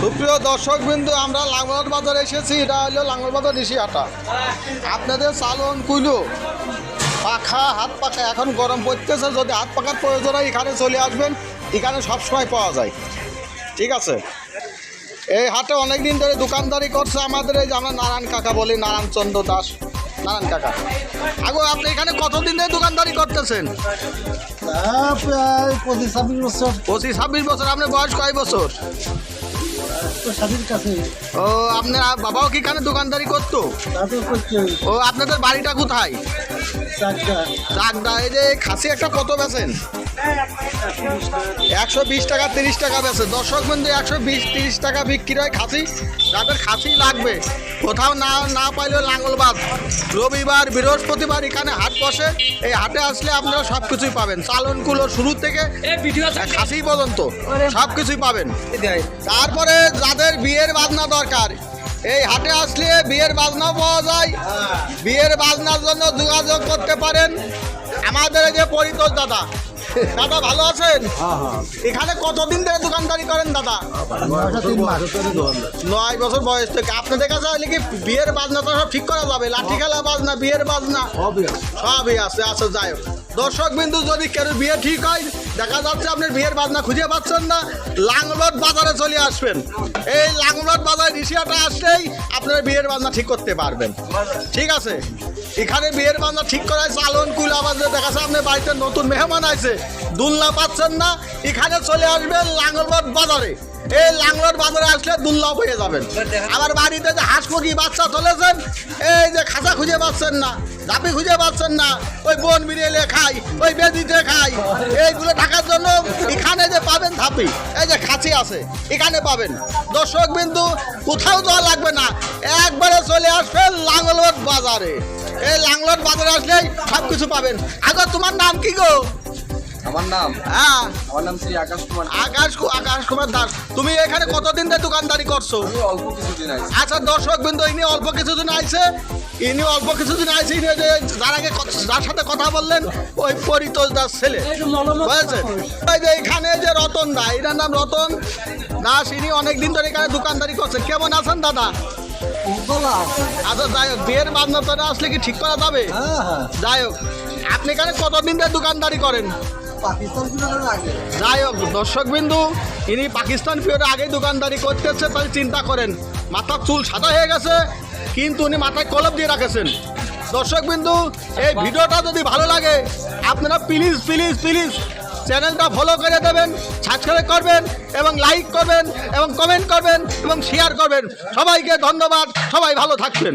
সুপ্রিয় দর্শক বিন্দু, আমরা লাঙ্গল বাজারে এসেছি। এটা হলো লাঙ্গল বাজার ঋষিহাটা। আপনাদের চালন কুলো পাখা হাত পাখা এখন গরম পড়তেছে, যদি হাত পাখার প্রয়োজন হয় এখানে চলে আসবেন, এখানে সবসময় পাওয়া যায়। ঠিক আছে, এই হাটে অনেক দিন ধরে দোকানদারি করছে আমাদের এই যে আমরা নারায়ণ কাকা বলি, নারায়ণ চন্দ্র দাস, নারায়ণ কাকা। আগো আপনি এখানে কতদিন ধরে দোকানদারি করতেছেন? প্রায় 25-26 বছর। 25-26 বছর। আপনার বয়স কয় বছর? ও, আপনার বাবাও কি এখানে দোকানদারি করতো? ও, আপনাদের বাড়িটা কোথায়? চাকদা। এই যে খাসি একটা কত বেচেন? 120 টাকা 30 টাকা বেচে। দর্শক বন্ধু, 120-30 টাকা বিক্রি হয় খাসি। যাদের খাসি লাগবে, কোথাও না পাইলেও লাঙ্গলবাদ রবিবার বৃহস্পতিবার এখানে হাট বসে। এই হাটে আসলে আপনারা সব কিছুই পাবেন, চালনগুলো শুরু থেকে খাসি পর্যন্ত সব কিছুই পাবেন। তারপরে যাদের বিয়ের বাজনা দরকার, এই হাটে আসলে বিয়ের বাজনাও পাওয়া যায়। বিয়ের বাজনার জন্য যোগাযোগ করতে পারেন আমাদের এই যে পরিতোষ দাদা। দাদা ভালো আছেন? এখানে কতদিন ধরে দোকানদারি করেন দাদা? 9 বছর বয়স থেকে। আপনাদের কাছে আসলে কি বিয়ের বাজনা তো সব ঠিক করা যাবে? লাঠি খেলা বাজনা, বিয়ের বাজনা সবই আছে। আচ্ছা, যাই হোক দর্শক বিন্দু, যদি কেউ বিয়ে ঠিক হয়, দেখা যাচ্ছে আপনার বিয়ের বাজনা খুঁজে পাচ্ছেন না, লাঙ্গলট বাজারে চলে আসবেন। এই লাঙ্গলট বাজার ঋষিহাটা আসলেই আপনার বিয়ের বাজনা ঠিক করতে পারবেন। ঠিক আছে, এখানে বিয়ের বাজনা ঠিক করায় চালন কুল। আবার দেখা যাচ্ছে আপনার বাড়িতে নতুন মেহমান আছে, দুলনা পাচ্ছেন না, এখানে চলে আসবেন লাঙ্গলট বাজারে। এই লাঙ্গলট বাজারে আসলে দুলনা পেয়ে যাবেন। আবার বাড়িতে যে হাঁস মুরগি বাচ্চা চলেছেন, এই যে খাঁচা খুঁজে পাচ্ছেন না, ঝাঁপি খুঁজে পাচ্ছেন না, ওই বন বিড়েলে খাই, ওই বেদিতে খাই, এইগুলো থাকার জন্য এখানে যে পাবেন ঝাঁপি, এই যে খাসি আছে এখানে পাবেন। দর্শক বিন্দু, কোথাও যাওয়া লাগবে না, একবারে চলে আসবেন লাঙ্গলট বাজারে। এই লাঙ্গলট বাজারে আসলেই সব কিছু পাবেন। আগে তোমার নাম কি গো? আমার নাম শ্রী আকাশ কুমার। আকাশ কুমার দাস। তুমি এখানে কতদিন ধরে দোকানদারি করছো? অল্প কিছুদিন আছে। আচ্ছা দর্শক বিন্দু, ইনি অল্প কিছুদিন আইছে। ইনি যার আগে যার সাথে কথা বললেন, ওই পরিতোষ দাস ছেলে, বুঝেছেন? এই যে এখানে যে রতন দা, এটার নাম রতন দাস, ইনি অনেকদিন ধরে এখানে দোকানদারি করছেন। কেমন আছেন দাদা? আচ্ছা, যাই হোক, বিয়ের বাজনা তো আসলে কি ঠিক করা যাবে? যাই হোক, আপনি এখানে কতদিন ধরে দোকানদারি করেন? যাই হোক দর্শক বিন্দু, ইনি পাকিস্তান পিরিয়ডে আগেই দোকানদারি করতেছে। তাই চিন্তা করেন, মাথার চুল সাদা হয়ে গেছে, কিন্তু উনি মাথায় কলপ দিয়ে রাখেছেন। দর্শক বিন্দু, এই ভিডিওটা যদি ভালো লাগে, আপনারা প্লিজ প্লিজ প্লিজ চ্যানেলটা ফলো করে দেবেন, সাবস্ক্রাইব করবেন এবং লাইক করবেন এবং কমেন্ট করবেন এবং শেয়ার করবেন। সবাইকে ধন্যবাদ, সবাই ভালো থাকবেন।